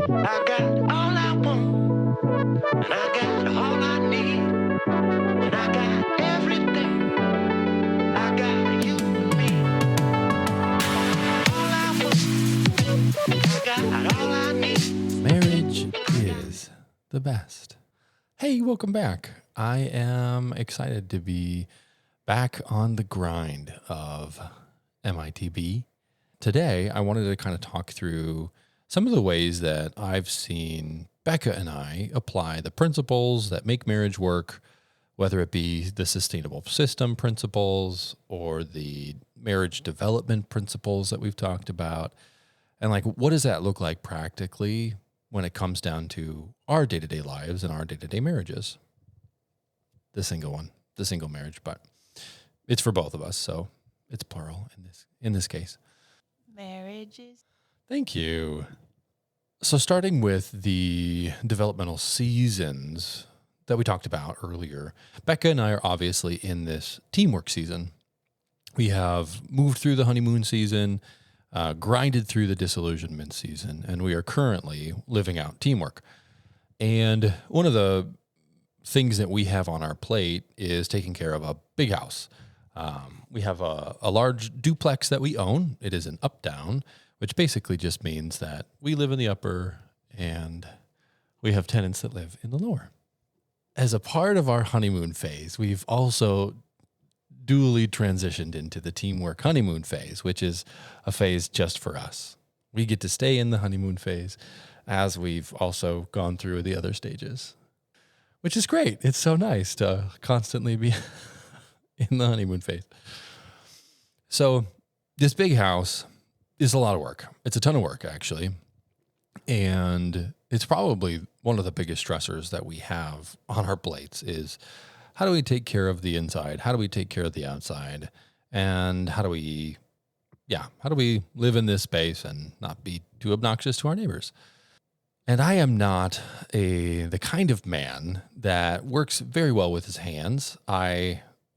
I got all I want, and I got all I need, and I got everything. I got you and me. All I want, I got all I need. Marriage is the best. Hey, welcome back. I am excited to be back on the grind of MITB. Today, I wanted to kind of talk through some of the ways that I've seen Becca and I apply the principles that make marriage work, whether it be the sustainable system principles or the marriage development principles that we've talked about. And like, what does that look like practically when it comes down to our day-to-day lives and our day-to-day marriages? The single marriage, but it's for both of us. So it's plural in this case. Marriages. Thank you. So starting with the developmental seasons that we talked about earlier, Becca and I are obviously in this teamwork season. We have moved through the honeymoon season, grinded through the disillusionment season, and we are currently living out teamwork. And one of the things that we have on our plate is taking care of a big house. We have a large duplex that we own. It is an up-down, which basically just means that we live in the upper and we have tenants that live in the lower. As a part of our honeymoon phase, we've also duly transitioned into the teamwork honeymoon phase, which is a phase just for us. We get to stay in the honeymoon phase as we've also gone through the other stages, which is great. It's so nice to constantly be in the honeymoon phase. So this big house is a lot of work. It's a ton of work, actually. And it's probably one of the biggest stressors that we have on our plates is how do we take care of the inside? How do we take care of the outside? And how do we live in this space and not be too obnoxious to our neighbors? And I am not the kind of man that works very well with his hands.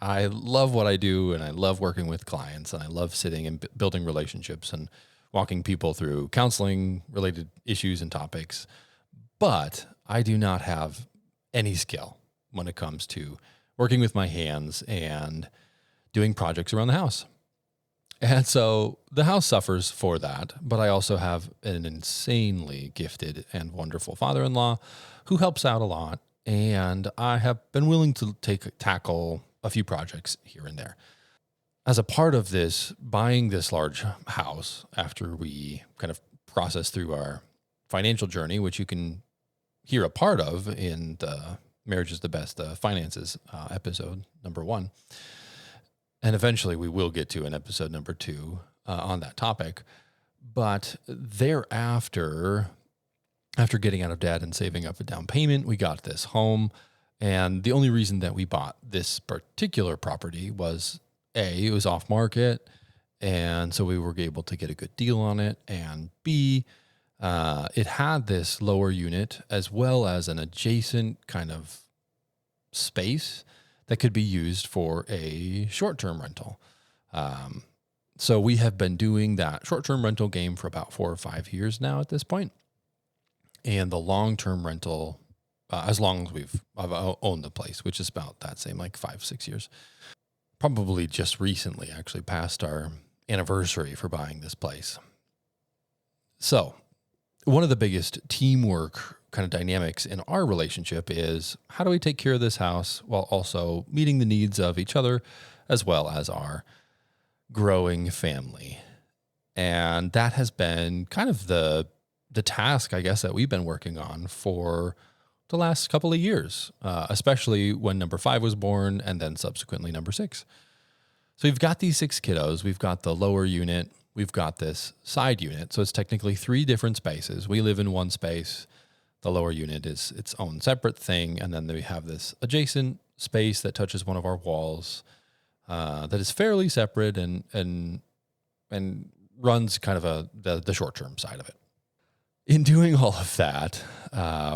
I love what I do, and I love working with clients, and I love sitting and building relationships and walking people through counseling-related issues and topics. But I do not have any skill when it comes to working with my hands and doing projects around the house. And so the house suffers for that, but I also have an insanely gifted and wonderful father-in-law who helps out a lot, and I have been willing to tackle a few projects here and there. As a part of this, buying this large house after we kind of process through our financial journey, which you can hear a part of in the Marriage is the Best Finances episode number 1. And eventually we will get to an episode number 2 on that topic. But thereafter, after getting out of debt and saving up a down payment, we got this home. And the only reason that we bought this particular property was A, it was off market, and so we were able to get a good deal on it, and B, it had this lower unit as well as an adjacent kind of space that could be used for a short-term rental. So we have been doing that short-term rental game for about 4 or 5 years now at this point, and the long-term rental as long as I've owned the place, which is about that same, like 5-6 years. Probably just recently actually passed our anniversary for buying this place. So one of the biggest teamwork kind of dynamics in our relationship is how do we take care of this house while also meeting the needs of each other as well as our growing family. And that has been kind of the task, I guess, that we've been working on for the last couple of years, especially when number 5 was born and then subsequently number 6. So we've got these 6 kiddos. We've got the lower unit. We've got this side unit. So it's technically 3 different spaces. We live in one space. The lower unit is its own separate thing. And then we have this adjacent space that touches one of our walls that is fairly separate and runs kind of the short-term side of it. In doing all of that,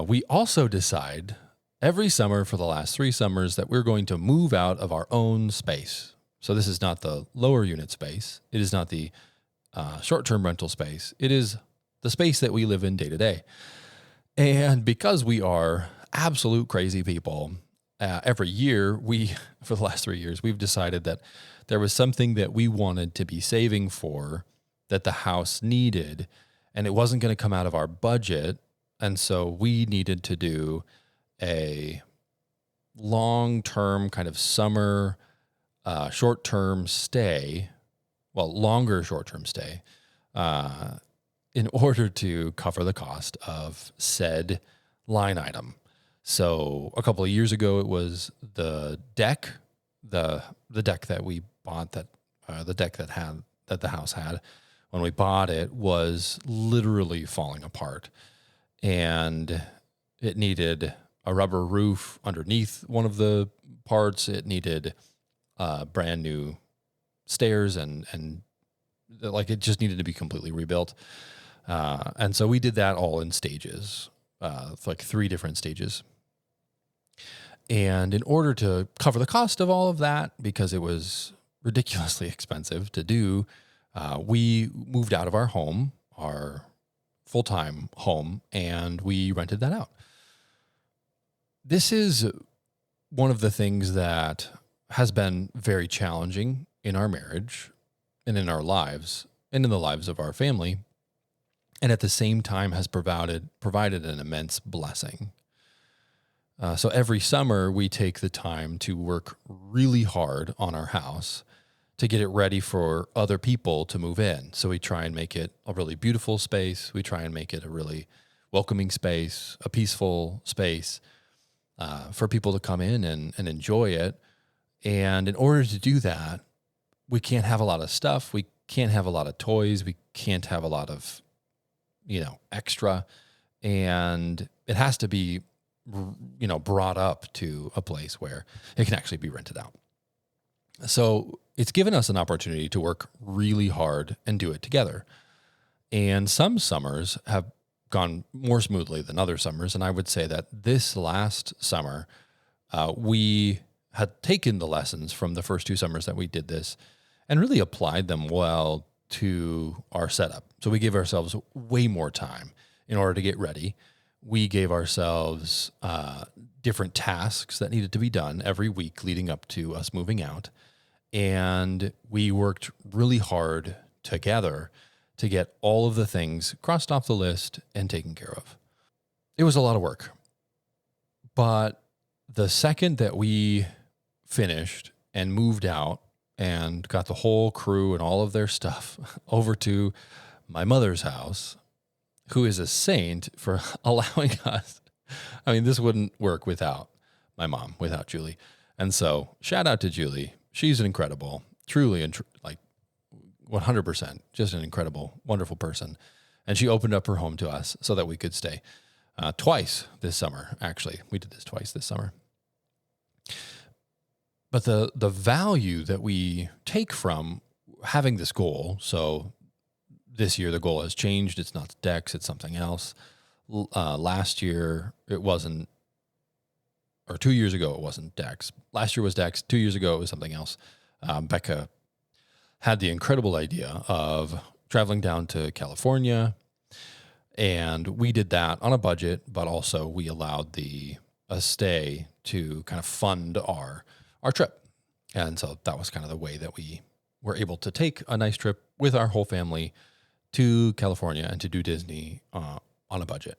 we also decide every summer for the last 3 summers that we're going to move out of our own space. So this is not the lower unit space. It is not the short-term rental space. It is the space that we live in day to day. And because we are absolute crazy people, every year for the last 3 years, we've decided that there was something that we wanted to be saving for that the house needed, and it wasn't going to come out of our budget. And so we needed to do a long-term kind of summer, short-term stay, longer short-term stay, in order to cover the cost of said line item. So a couple of years ago, it was the deck, the deck that we bought, the deck that the house had when we bought it was literally falling apart, and it needed a rubber roof underneath one of the parts. It needed brand new stairs and it just needed to be completely rebuilt. And so we did that all in stages, 3 different stages. And in order to cover the cost of all of that, because it was ridiculously expensive to do, we moved out of our home, our full-time home, and we rented that out. This is one of the things that has been very challenging in our marriage and in our lives and in the lives of our family, and at the same time has provided an immense blessing. So every summer we take the time to work really hard on our house to get it ready for other people to move in. So we try and make it a really beautiful space. We try and make it a really welcoming space, a peaceful space for people to come in and enjoy it. And in order to do that, we can't have a lot of stuff. We can't have a lot of toys. We can't have a lot of, extra. And it has to be, brought up to a place where it can actually be rented out. So it's given us an opportunity to work really hard and do it together. And some summers have gone more smoothly than other summers. And I would say that this last summer, we had taken the lessons from the first 2 summers that we did this and really applied them well to our setup. So we gave ourselves way more time in order to get ready. We gave ourselves different tasks that needed to be done every week leading up to us moving out. And we worked really hard together to get all of the things crossed off the list and taken care of. It was a lot of work. But the second that we finished and moved out and got the whole crew and all of their stuff over to my mother's house, who is a saint for allowing us. I mean, this wouldn't work without my mom, without Julie. And so shout out to Julie. She's an incredible, truly, 100%, just an incredible, wonderful person. And she opened up her home to us so that we could stay twice this summer. Actually, we did this twice this summer. But the value that we take from having this goal, so this year the goal has changed. It's not decks, it's something else. Last year it wasn't, or 2 years ago it wasn't decks. Last year was decks. 2 years ago it was something else. Becca had the incredible idea of traveling down to California, and we did that on a budget, but also we allowed a stay to kind of fund our trip. And so that was kind of the way that we were able to take a nice trip with our whole family to California and to do Disney on a budget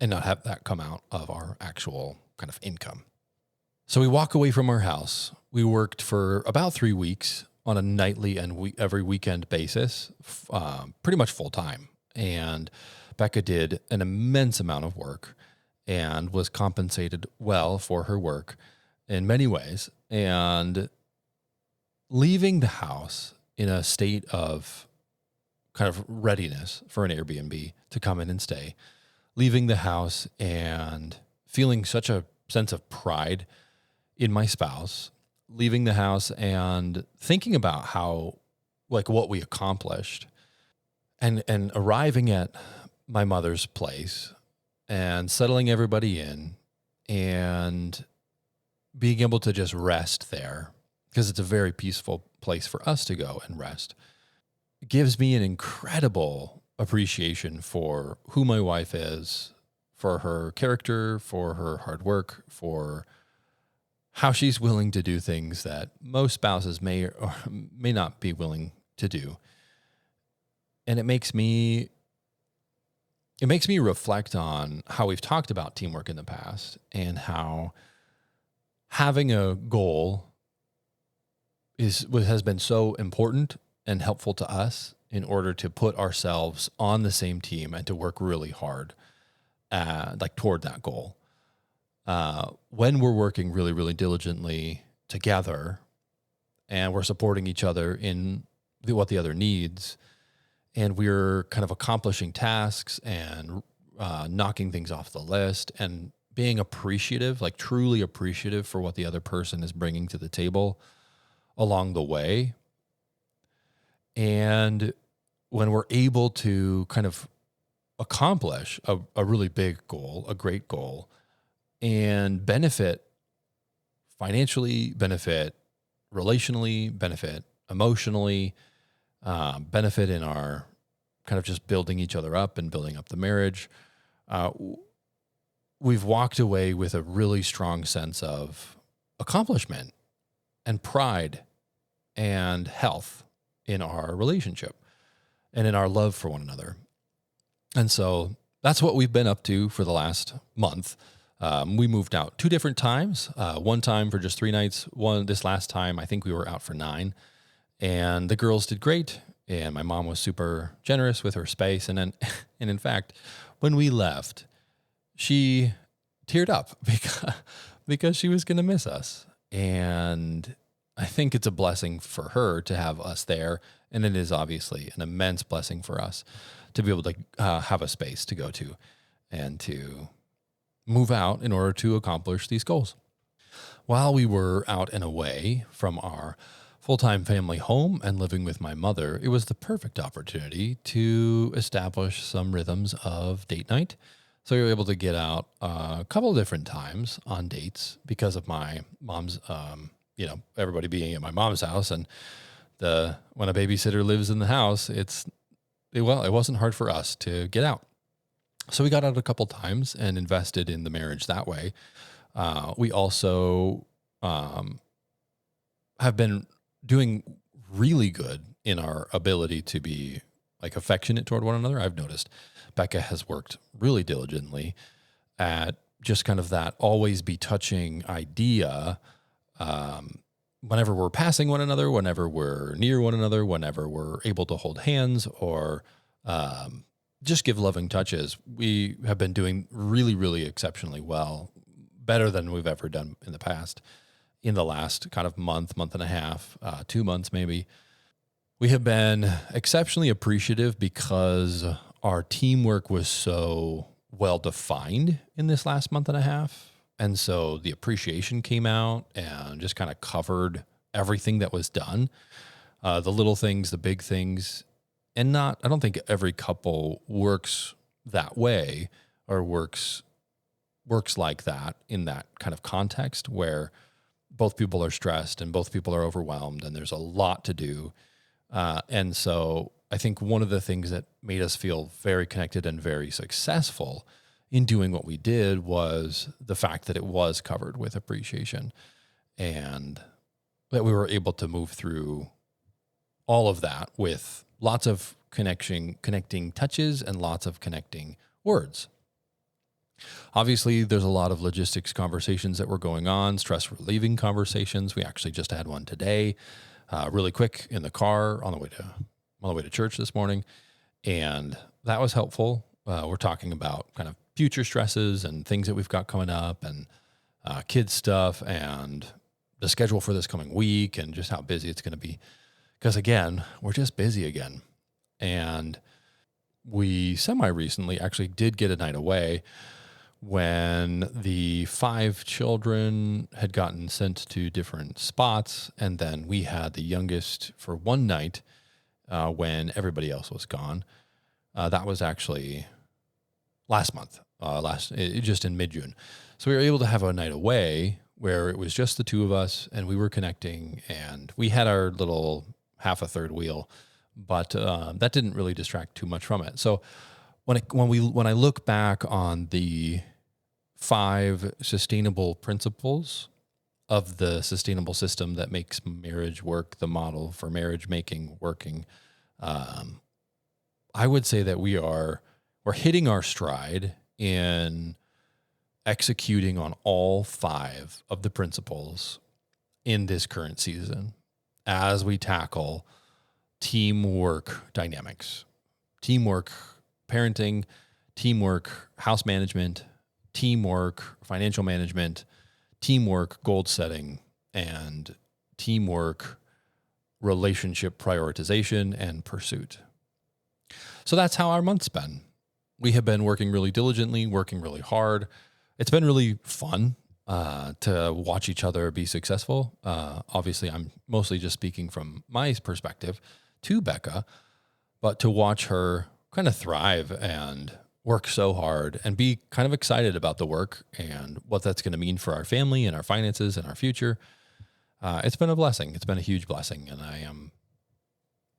and not have that come out of our actual kind of income. So we walk away from our house. We worked for about 3 weeks on a nightly and every weekend basis, pretty much full time. And Becca did an immense amount of work and was compensated well for her work in many ways. And leaving the house in a state of kind of readiness for an Airbnb to come in and stay, leaving the house and feeling such a sense of pride in my spouse, leaving the house and thinking about how, what we accomplished, and arriving at my mother's place and settling everybody in and being able to just rest there, because it's a very peaceful place for us to go and rest, gives me an incredible appreciation for who my wife is, for her character, for her hard work, for how she's willing to do things that most spouses may or may not be willing to do. And it makes me reflect on how we've talked about teamwork in the past and how having a goal has been so important and helpful to us in order to put ourselves on the same team and to work really hard, toward that goal. When we're working really, really diligently together and we're supporting each other in what the other needs, and we're kind of accomplishing tasks and knocking things off the list and being appreciative, like truly appreciative for what the other person is bringing to the table along the way. And when we're able to kind of accomplish a really big goal, a great goal, and benefit financially, benefit relationally, benefit emotionally, benefit in our kind of just building each other up and building up the marriage, we've walked away with a really strong sense of accomplishment and pride and health in our relationship and in our love for one another. And so that's what we've been up to for the last month. We moved out 2 different times, one time for just 3 nights. This last time, I think we were out for 9, and the girls did great. And my mom was super generous with her space. And in fact, when we left, she teared up because she was going to miss us. And I think it's a blessing for her to have us there. And it is obviously an immense blessing for us to be able to have a space to go to and to move out in order to accomplish these goals. While we were out and away from our full-time family home and living with my mother, it was the perfect opportunity to establish some rhythms of date night. So we were able to get out a couple of different times on dates because of my mom's, everybody being at my mom's house. And when a babysitter lives in the house, it wasn't hard for us to get out. So we got out a couple times and invested in the marriage that way. We also have been doing really good in our ability to be like affectionate toward one another. I've noticed Becca has worked really diligently at just kind of that always be touching idea. Whenever we're passing one another, whenever we're near one another, whenever we're able to hold hands or just give loving touches, we have been doing really, really exceptionally well, better than we've ever done in the past. In the last kind of month and a half, 2 months maybe, we have been exceptionally appreciative because our teamwork was so well defined in this last month and a half. And so the appreciation came out and just kind of covered everything that was done, the little things, the big things. And I don't think every couple works that way or works like that in that kind of context where both people are stressed and both people are overwhelmed and there's a lot to do. And so I think one of the things that made us feel very connected and very successful in doing what we did was the fact that it was covered with appreciation and that we were able to move through all of that with lots of connecting touches and lots of connecting words. Obviously, there's a lot of logistics conversations that were going on, stress relieving conversations. We actually just had one today, really quick in the car on the way to church this morning, and that was helpful. We're talking about kind of future stresses and things that we've got coming up, and kids stuff, and the schedule for this coming week, and just how busy it's going to be. Because again, we're just busy again, and we semi-recently actually did get a night away when the 5 children had gotten sent to different spots. And then we had the youngest for one night when everybody else was gone. That was actually last month, just in mid-June. So we were able to have a night away where it was just the 2 of us and we were connecting, and we had our little half a third wheel but that didn't really distract too much from it. So when I look back on the 5 sustainable principles of the sustainable system that makes marriage work, the model for marriage making working, I would say that we're hitting our stride in executing on all 5 of the principles in this current season as we tackle teamwork dynamics, teamwork parenting, teamwork house management, teamwork financial management, teamwork goal setting, and teamwork relationship prioritization and pursuit. So that's how our month's been. We have been working really diligently, working really hard. It's been really fun to watch each other be successful. Obviously, I'm mostly just speaking from my perspective to Becca, but to watch her kind of thrive and work so hard and be kind of excited about the work and what that's going to mean for our family and our finances and our future. It's been a blessing. It's been a huge blessing. And I am,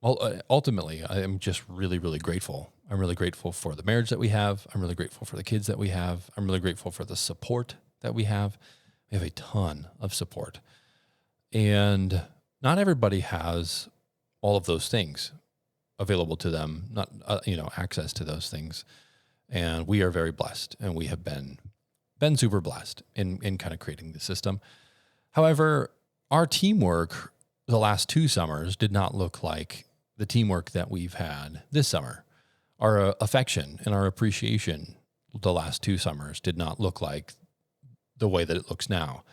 ultimately, I am just really, really grateful. I'm really grateful for the marriage that we have. I'm really grateful for the kids that we have. I'm really grateful for the support that we have. We have a ton of support. And not everybody has all of those things available to them, not, access to those things. And we are very blessed, and we have been super blessed in kind of creating the system. However, our teamwork the last 2 summers did not look like the teamwork that we've had this summer. Our affection and our appreciation the last 2 summers did not look like the way that it looks now.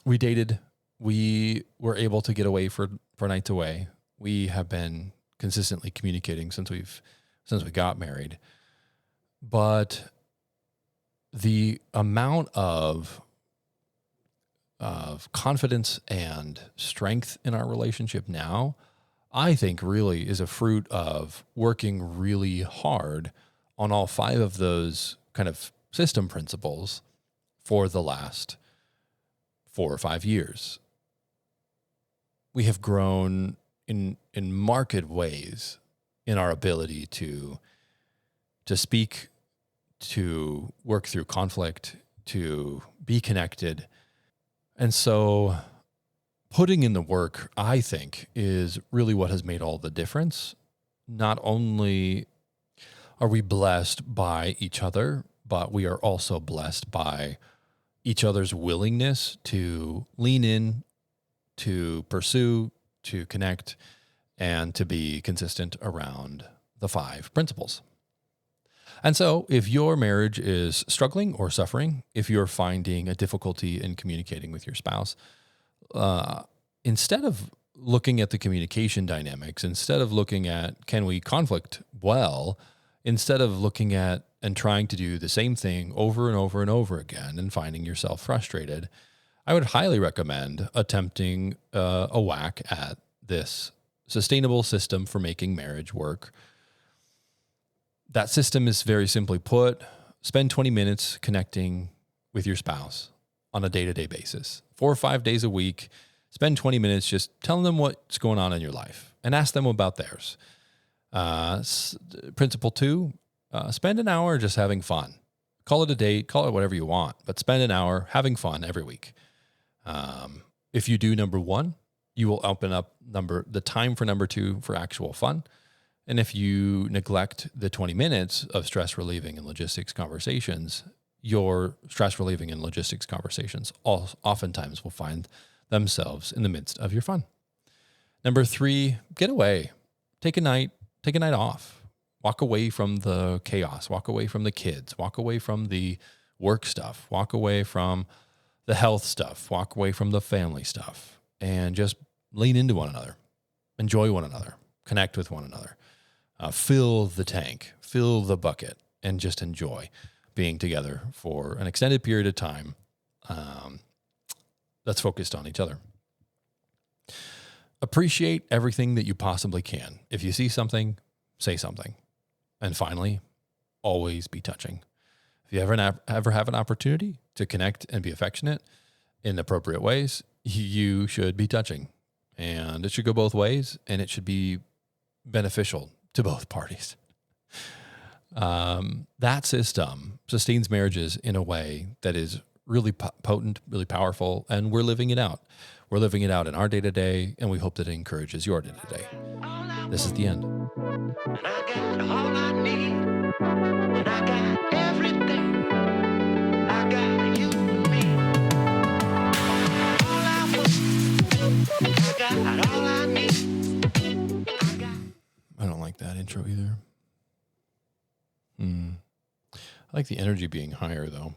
We dated. We were able to get away for nights away. We have been consistently communicating since we got married. But the amount of confidence and strength in our relationship now, I think really is a fruit of working really hard on all 5 of those kind of system principles for the last 4 or 5 years. We have grown in marked ways in our ability to speak, to work through conflict, to be connected. And so putting in the work, I think, is really what has made all the difference. Not only are we blessed by each other, but we are also blessed by each other's willingness to lean in, to pursue, to connect, and to be consistent around the 5 principles. And so if your marriage is struggling or suffering, if you're finding a difficulty in communicating with your spouse, instead of looking at the communication dynamics, instead of looking at can we conflict well, instead of looking at and trying to do the same thing over and over and over again and finding yourself frustrated, I would highly recommend attempting a whack at this sustainable system for making marriage work. That system is very simply put, spend 20 minutes connecting with your spouse on a day-to-day basis. 4 or 5 days a week, spend 20 minutes just telling them what's going on in your life and ask them about theirs. Principle 2, spend an hour just having fun. Call it a date, call it whatever you want, but spend an hour having fun every week. If you do number 1, you will open up the time for number 2 for actual fun. And if you neglect the 20 minutes of stress relieving and logistics conversations, your stress relieving and logistics conversations oftentimes will find themselves in the midst of your fun. Number 3, get away. Take a night off. Walk away from the chaos. Walk away from the kids. Walk away from the work stuff. Walk away from the health stuff. Walk away from the family stuff. And just lean into one another. Enjoy one another. Connect with one another. Fill the tank. Fill the bucket. And just enjoy being together for an extended period of time that's focused on each other. Appreciate everything that you possibly can. If you see something, say something. And finally, always be touching. If you ever have an opportunity to connect and be affectionate in appropriate ways, you should be touching and it should go both ways, and it should be beneficial to both parties. That system sustains marriages in a way that is really potent, really powerful, and we're living it out. We're living it out in our day-to-day, and we hope that it encourages your day-to-day. This is the end. And I got all I need. And I got everything. I got you and me. All I want. I got all I need. I don't like that intro either. I like the energy being higher, though.